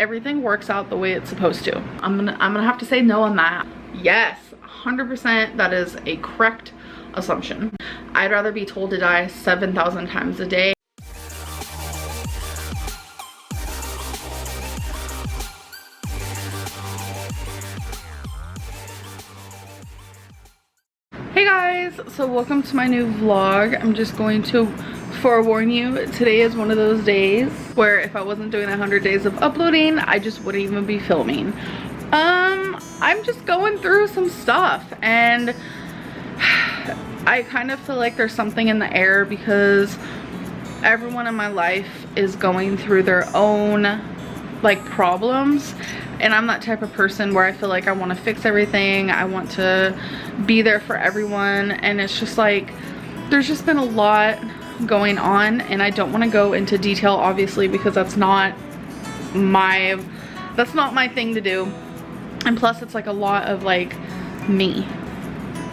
everything works out the way it's supposed to. I'm gonna have to say no on that. Yes, 100% that is a correct assumption. I'd rather be told to die 7,000 times a day. Hey guys, so welcome to my new vlog. I'm just going to forewarn you, today is one of those days where if I wasn't doing 100 days of uploading, I just wouldn't even be filming. I'm just going through some stuff and I kind of feel like there's something in the air because everyone in my life is going through their own like problems, and I'm that type of person where I feel like I want to fix everything. I want to be there for everyone, and it's just like there's just been a lot going on, and I don't want to go into detail obviously because that's not my thing to do. And plus it's like a lot of like me,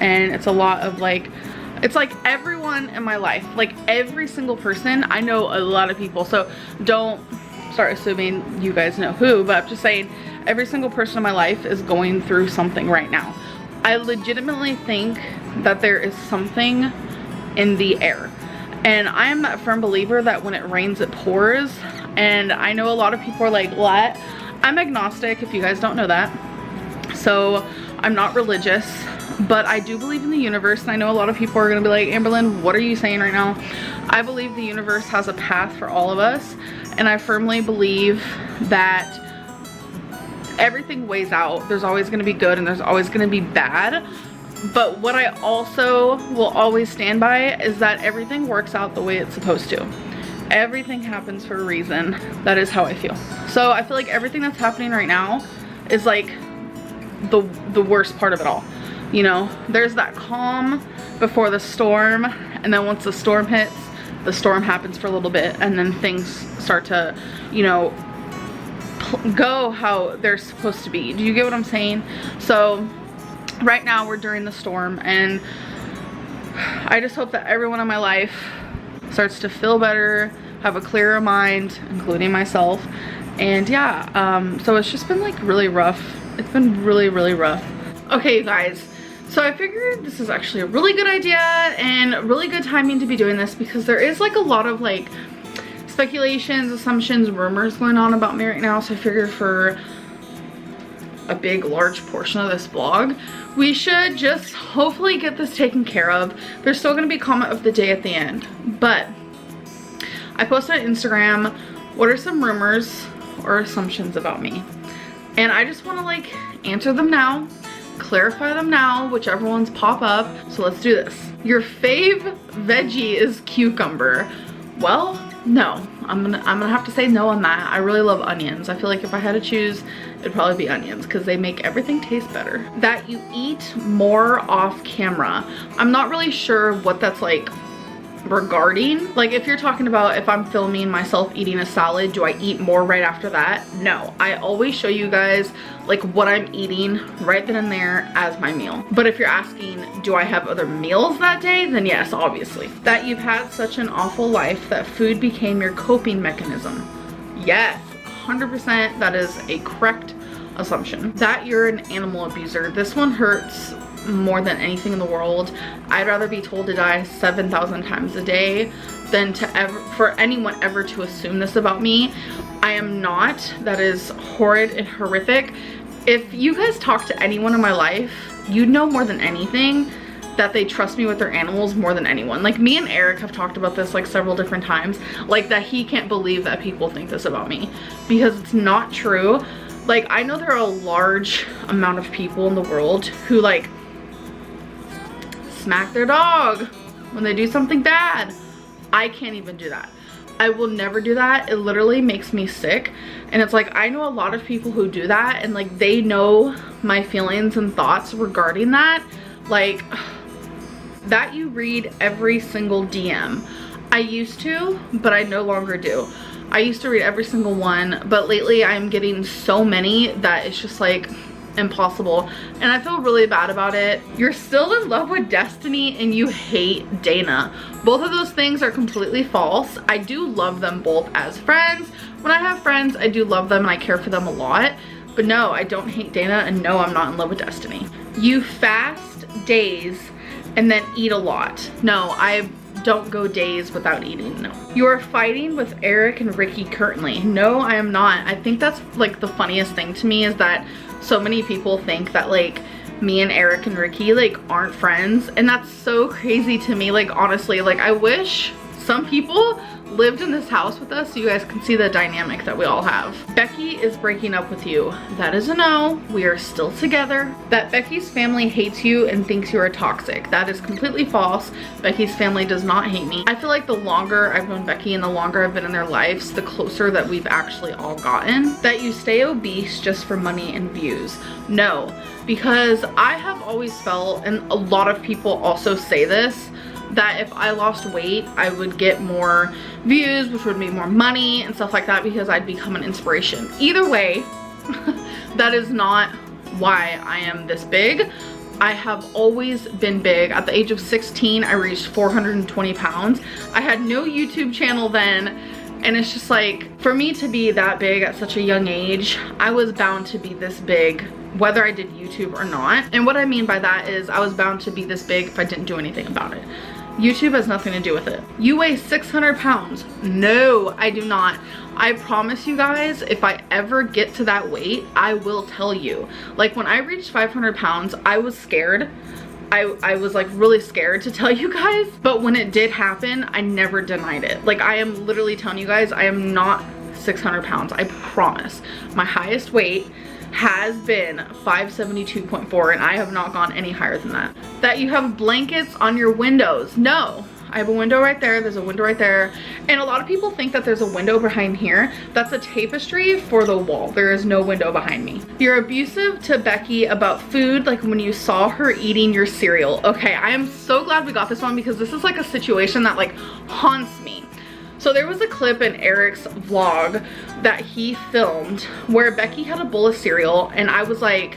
and it's a lot of like, it's like everyone in my life, like every single person. I know a lot of people, so don't start assuming you guys know who, but I'm just saying every single person in my life is going through something right now. I legitimately think that there is something in the air, and I am that firm believer that when it rains it pours. And I know a lot of people are like, what? I'm agnostic, if you guys don't know that. So I'm not religious, but I do believe in the universe, and I know a lot of people are gonna be like, Amberlynn, what are you saying right now? I believe the universe has a path for all of us, and I firmly believe that everything weighs out. There's always gonna be good and there's always gonna be bad. But what I also will always stand by is that everything works out the way it's supposed to. Everything happens for a reason. That is how I feel. So I feel like everything that's happening right now is like the worst part of it all. You know, there's that calm before the storm, and then once the storm hits, the storm happens for a little bit, and then things start to, you know, go how they're supposed to be. Do you get what I'm saying? So right now we're during the storm, and I just hope that everyone in my life starts to feel better, have a clearer mind, including myself. And yeah, so it's just been like really rough. It's been really rough. Okay, you guys, so I figured this is actually a really good idea and really good timing to be doing this because there is like a lot of like speculations, assumptions, rumors going on about me right now. So I figured for a big large portion of this vlog, we should just hopefully get this taken care of. There's still gonna be comment of the day at the end, but I posted on Instagram, what are some rumors or assumptions about me? And I just want to like answer them now, clarify them now, whichever ones pop up. So let's do this. Your fave veggie is cucumber. Well, no, I'm gonna have to say no on that. I really love onions. I feel like if I had to choose, it'd probably be onions because they make everything taste better. That you eat more off camera. I'm not really sure what that's like regarding. Like if you're talking about if I'm filming myself eating a salad, do I eat more right after that? No, I always show you guys like what I'm eating right then and there as my meal. But if you're asking, do I have other meals that day? Then yes, obviously. That you've had such an awful life that food became your coping mechanism. Yes, 100% that is a correct assumption. That you're an animal abuser. This one hurts more than anything in the world. I'd rather be told to die 7,000 times a day than for anyone ever to assume this about me. I am not. That is horrid and horrific. If you guys talk to anyone in my life, you'd know more than anything that they trust me with their animals more than anyone. Like me and Eric have talked about this like several different times, like that he can't believe that people think this about me because it's not true. Like I know there are a large amount of people in the world who like smack their dog when they do something bad. I can't even do that. I will never do that. It literally makes me sick. And it's like, I know a lot of people who do that, and like they know my feelings and thoughts regarding that. Like that you read every single DM. I used to, but I no longer do. I used to read every single one, but lately I'm getting so many that it's just like impossible, and I feel really bad about it. You're still in love with Destiny and you hate Dana. Both of those things are completely false. I do love them both as friends. We're when I have friends, I do love them and I care for them a lot. But no, I don't hate Dana, and no, I'm not in love with Destiny. You fast days and then eat a lot. No, I don't go days without eating, no. You are fighting with Eric and Ricky currently. No, I am not. I think that's like the funniest thing to me, is that so many people think that like me and Eric and Ricky like aren't friends, and that's so crazy to me. Like honestly, like I wish some people lived in this house with us so you guys can see the dynamic that we all have. Becky is breaking up with you. That is a no. We are still together. That Becky's family hates you and thinks you are toxic. That is completely false. Becky's family does not hate me. I feel like the longer I've known Becky and the longer I've been in their lives, the closer that we've actually all gotten. That you stay obese just for money and views. No, because I have always felt, and a lot of people also say this, that if I lost weight, I would get more views, which would mean more money and stuff like that, because I'd become an inspiration. Either way, that is not why I am this big. I have always been big. At the age of 16, I reached 420 pounds. I had no YouTube channel then, and it's just like, for me to be that big at such a young age, I was bound to be this big whether I did YouTube or not. And what I mean by that is I was bound to be this big if I didn't do anything about it. YouTube has nothing to do with it. You weigh 600 pounds. No, I do not. I promise you guys, if I ever get to that weight, I will tell you. Like when I reached 500 pounds, I was scared. I was like really scared to tell you guys, but when it did happen, I never denied it. Like I am literally telling you guys, I am not 600 pounds, I promise. My highest weight has been 572.4, and I have not gone any higher than that. That you have blankets on your windows. No, I have a window right there, there's a window right there, and a lot of people think that there's a window behind here. That's a tapestry for the wall. There is no window behind me. You're abusive to Becky about food, like when you saw her eating your cereal. Okay, I am so glad we got this one, because this is like a situation that like haunts me. So there was a clip in Eric's vlog that he filmed where Becky had a bowl of cereal, and I was like,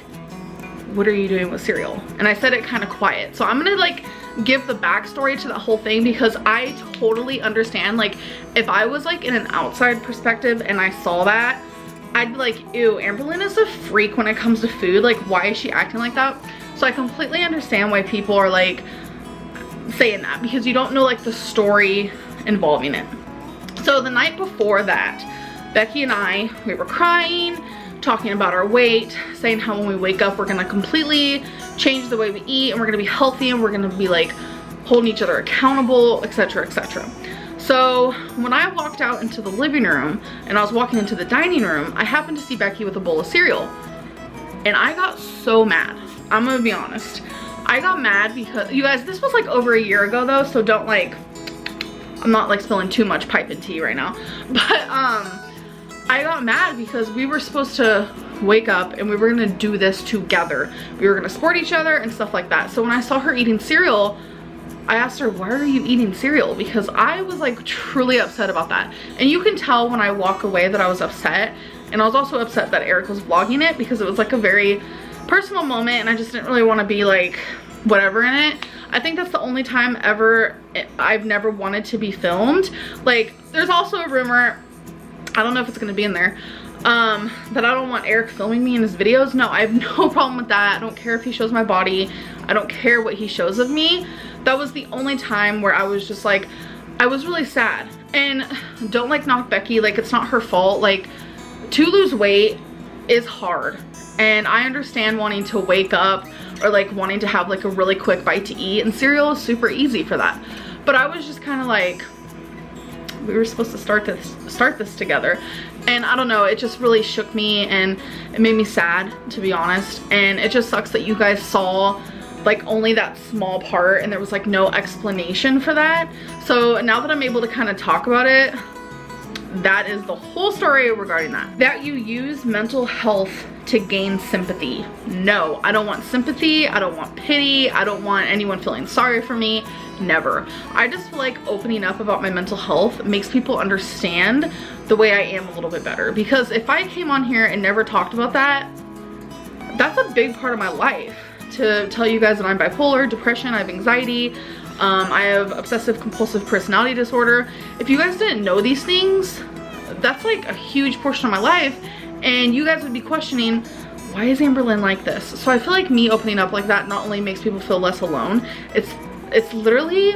what are you doing with cereal? And I said it kind of quiet. So I'm gonna like give the backstory to the whole thing, because I totally understand. Like if I was like in an outside perspective and I saw that, I'd be like, ew, Amberlynn is a freak when it comes to food. Like why is she acting like that? So I completely understand why people are like saying that, because you don't know like the story involving it. So the night before that, Becky and I, we were crying, talking about our weight, saying how when we wake up, we're gonna completely change the way we eat, and we're gonna be healthy, and we're gonna be like holding each other accountable, etc, etc. So when I walked out into the living room and I was walking into the dining room, I happened to see Becky with a bowl of cereal, and I got so mad. I'm gonna be honest. I got mad because, you guys, this was like over a year ago though, so don't like, I'm not like spilling too much pipe and tea right now, but I got mad because we were supposed to wake up and we were gonna do this together. We were gonna support each other and stuff like that. So when I saw her eating cereal, I asked her, why are you eating cereal? Because I was like truly upset about that. And you can tell when I walk away that I was upset. And I was also upset that Eric was vlogging it, because it was like a very personal moment and I just didn't really want to be like whatever in it. I think that's the only time ever I've never wanted to be filmed. Like there's also a rumor, I don't know if it's gonna be in there, that I don't want Eric filming me in his videos. No, I have no problem with that. I don't care if he shows my body. I don't care what he shows of me. That was the only time where I was just like, I was really sad. And don't like knock Becky, like it's not her fault. Like to lose weight is hard. And I understand wanting to wake up or like wanting to have like a really quick bite to eat, and cereal is super easy for that. But I was just kind of like, we were supposed to start this together, and I don't know, it just really shook me and it made me sad, to be honest. And it just sucks that you guys saw like only that small part and there was like no explanation for that. So now that I'm able to kind of talk about it, that is the whole story regarding that. That you use mental health to gain sympathy. No, I don't want sympathy. I don't want pity. I don't want anyone feeling sorry for me. Never. I just feel like opening up about my mental health makes people understand the way I am a little bit better. Because if I came on here and never talked about that, that's a big part of my life. To tell you guys that I'm bipolar, depression, I have anxiety, I have obsessive compulsive personality disorder. If you guys didn't know these things, that's like a huge portion of my life, and you guys would be questioning, why is Amberlynn like this? So I feel like me opening up like that not only makes people feel less alone, it's literally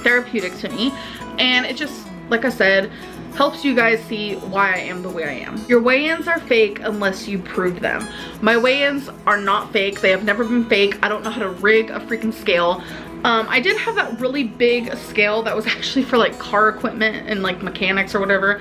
therapeutic to me, and it just, like I said, helps you guys see why I am the way I am. Your weigh-ins are fake unless you prove them. My weigh-ins are not fake. They have never been fake. I don't know how to rig a freaking scale. I did have that really big scale that was actually for like car equipment and like mechanics or whatever.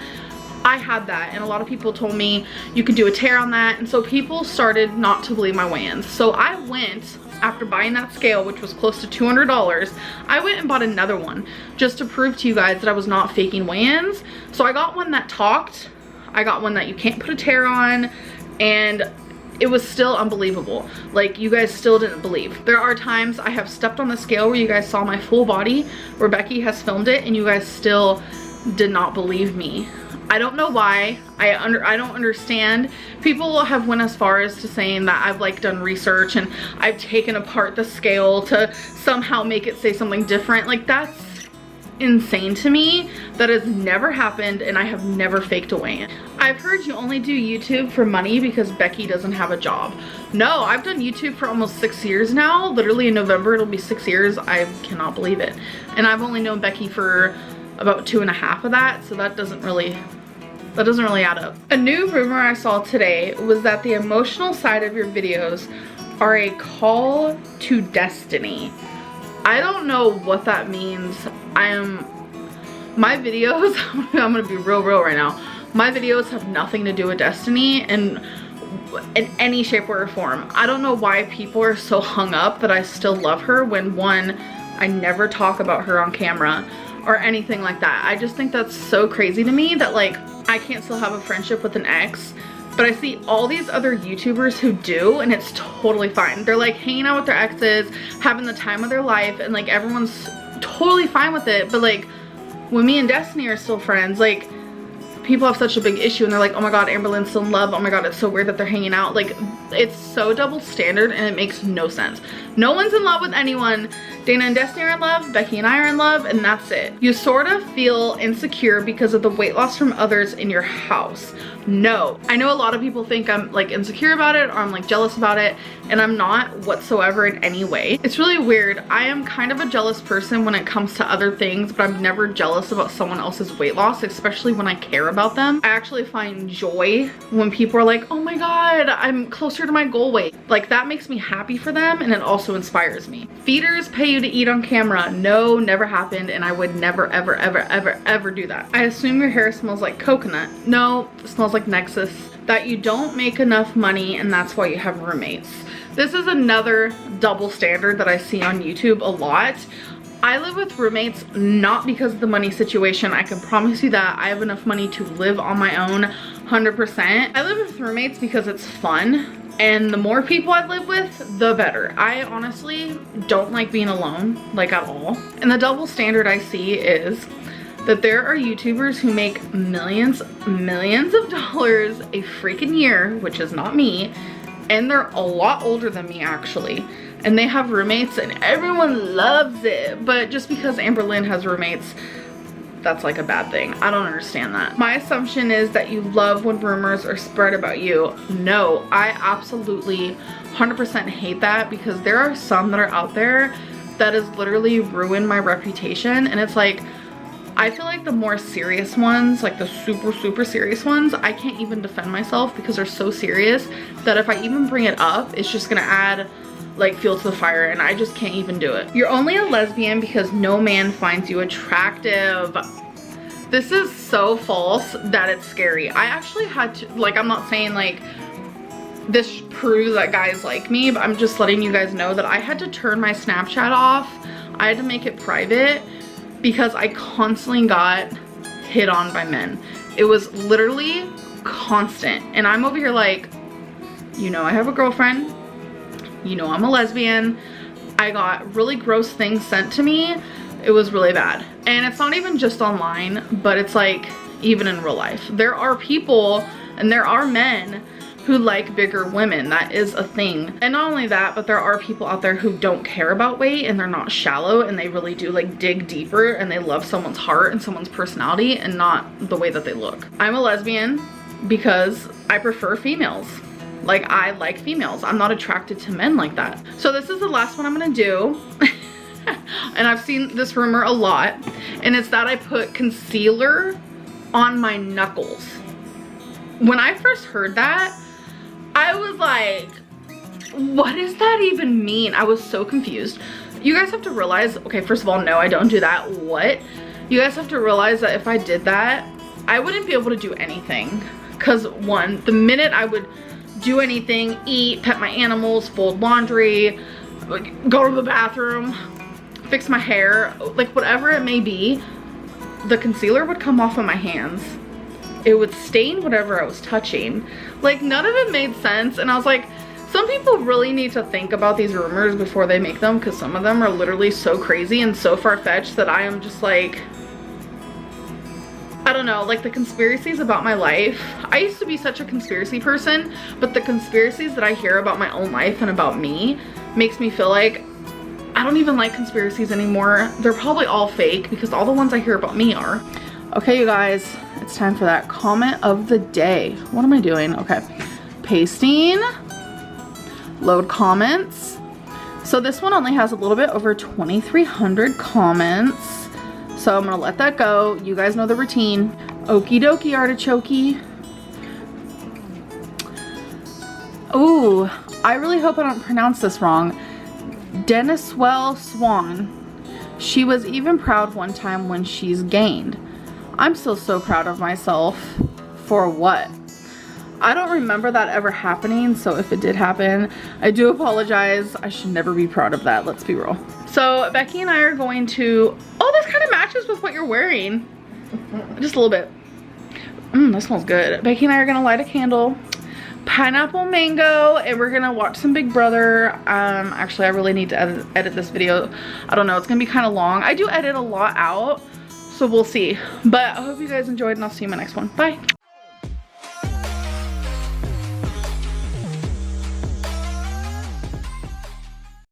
I had that, and a lot of people told me you could do a tear on that, and so people started not to believe my weigh-ins. So I went, after buying that scale, which was close to $200, I went and bought another one just to prove to you guys that I was not faking weigh-ins. So I got one that talked, I got one that you can't put a tear on, and it was still unbelievable. Like, you guys still didn't believe. There are times I have stepped on the scale where you guys saw my full body, where Becky has filmed it, and you guys still did not believe me. I don't know why. I don't understand. People have went as far as to saying that I've like done research and I've taken apart the scale to somehow make it say something different. Like, that's insane to me. That has never happened, and I have never faked a weigh-in. I've heard you only do YouTube for money because Becky doesn't have a job. No, I've done YouTube for almost 6 years now. Literally in November it'll be 6 years. I cannot believe it. And I've only known Becky for about 2.5 of that, so that doesn't really add up. A new rumor I saw today was that the emotional side of your videos are a call to destiny. I don't know what that means. My videos, I'm gonna be real right now. My videos have nothing to do with destiny in any shape or form. I don't know why people are so hung up that I still love her when, one, I never talk about her on camera or anything like that. I just think that's so crazy to me that like I can't still have a friendship with an ex, but I see all these other YouTubers who do, and it's totally fine. They're like hanging out with their exes, having the time of their life, and like everyone's totally fine with it. But like when me and Destiny are still friends, like people have such a big issue and they're like, oh my god, Amberlynn's still in love, oh my god, it's so weird that they're hanging out. Like, it's so double standard and it makes no sense. No one's in love with anyone. Dana and Destiny are in love, Becky and I are in love, and that's it. You sort of feel insecure because of the weight loss from others in your house. No, I know a lot of people think I'm like insecure about it or I'm like jealous about it, and I'm not whatsoever in any way. It's really weird. I am kind of a jealous person when it comes to other things, but I'm never jealous about someone else's weight loss, especially when I care about them. I actually find joy when people are like, oh my god, I'm closer to my goal weight. Like, that makes me happy for them, and it also inspires me. Feeders pay you to eat on camera. No, never happened, and I would never ever do that. I assume your hair smells like coconut. No, it smells like Nexus. That you don't make enough money and that's why you have roommates. This is another double standard that I see on YouTube a lot. I live with roommates not because of the money situation. I can promise you that I have enough money to live on my own 100%. I live with roommates because it's fun, and the more people I live with, the better. I honestly don't like being alone, like, at all. And the double standard I see is that there are YouTubers who make millions of dollars a freaking year, which is not me, and they're a lot older than me actually, and they have roommates and everyone loves it. But just because Amberlynn has roommates, that's like a bad thing. I don't understand that. My assumption is that you love when rumors are spread about you. No, I absolutely 100% hate that, because there are some that are out there that has literally ruined my reputation, and it's like, I feel like the more serious ones, like the super serious ones, I can't even defend myself because they're so serious that if I even bring it up, it's just gonna add like fuel to the fire, and I just can't even do it. You're only a lesbian because no man finds you attractive. This is so false that it's scary. I actually had to, like, I'm not saying like this proves that guys like me, but I'm just letting you guys know that I had to turn my Snapchat off. I had to make it private because I constantly got hit on by men. It was literally constant. And I'm over here like, you know I have a girlfriend, you know I'm a lesbian. I got really gross things sent to me. It was really bad. And it's not even just online, but it's like even in real life. There are people and there are men who like bigger women. That is a thing. And not only that, but there are people out there who don't care about weight and they're not shallow and they really do like dig deeper and they love someone's heart and someone's personality and not the way that they look. I'm a lesbian because I prefer females. Like, I like females. I'm not attracted to men like that. So this is the last one I'm gonna do. And I've seen this rumor a lot, and it's that I put concealer on my knuckles. When I first heard that, I was like, what does that even mean? I was so confused. You guys have to realize, okay, first of all, no, I don't do that. What? You guys have to realize that if I did that, I wouldn't be able to do anything. Because one, the minute I would do anything, eat, pet my animals, fold laundry, go to the bathroom, fix my hair, like whatever it may be, the concealer would come off of my hands. It would stain whatever I was touching. Like, none of it made sense. And I was like, some people really need to think about these rumors before they make them, because some of them are literally so crazy and so far-fetched that I am just like, I don't know, like the conspiracies about my life. I used to be such a conspiracy person, but the conspiracies that I hear about my own life and about me makes me feel like I don't even like conspiracies anymore. They're probably all fake because all the ones I hear about me are. Okay, you guys, it's time for that comment of the day. What am I doing? Okay, pasting, load comments. So this one only has a little bit over 2,300 comments. So I'm gonna let that go. You guys know the routine. Okie dokie, artichoke. Ooh, I really hope I don't pronounce this wrong. Deniswell Swan. She was even proud one time when she's gained. I'm still so proud of myself. For what? I don't remember that ever happening, so if it did happen, I do apologize. I should never be proud of that, let's be real. So Becky and I are going to, oh, this kind of matches with what you're wearing. Just a little bit. That smells good. Becky and I are gonna light a candle, pineapple mango, and we're gonna watch some Big Brother. Actually, I really need to edit this video. I don't know, it's gonna be kind of long. I do edit a lot out, so we'll see. But I hope you guys enjoyed, and I'll see you in my next one. Bye.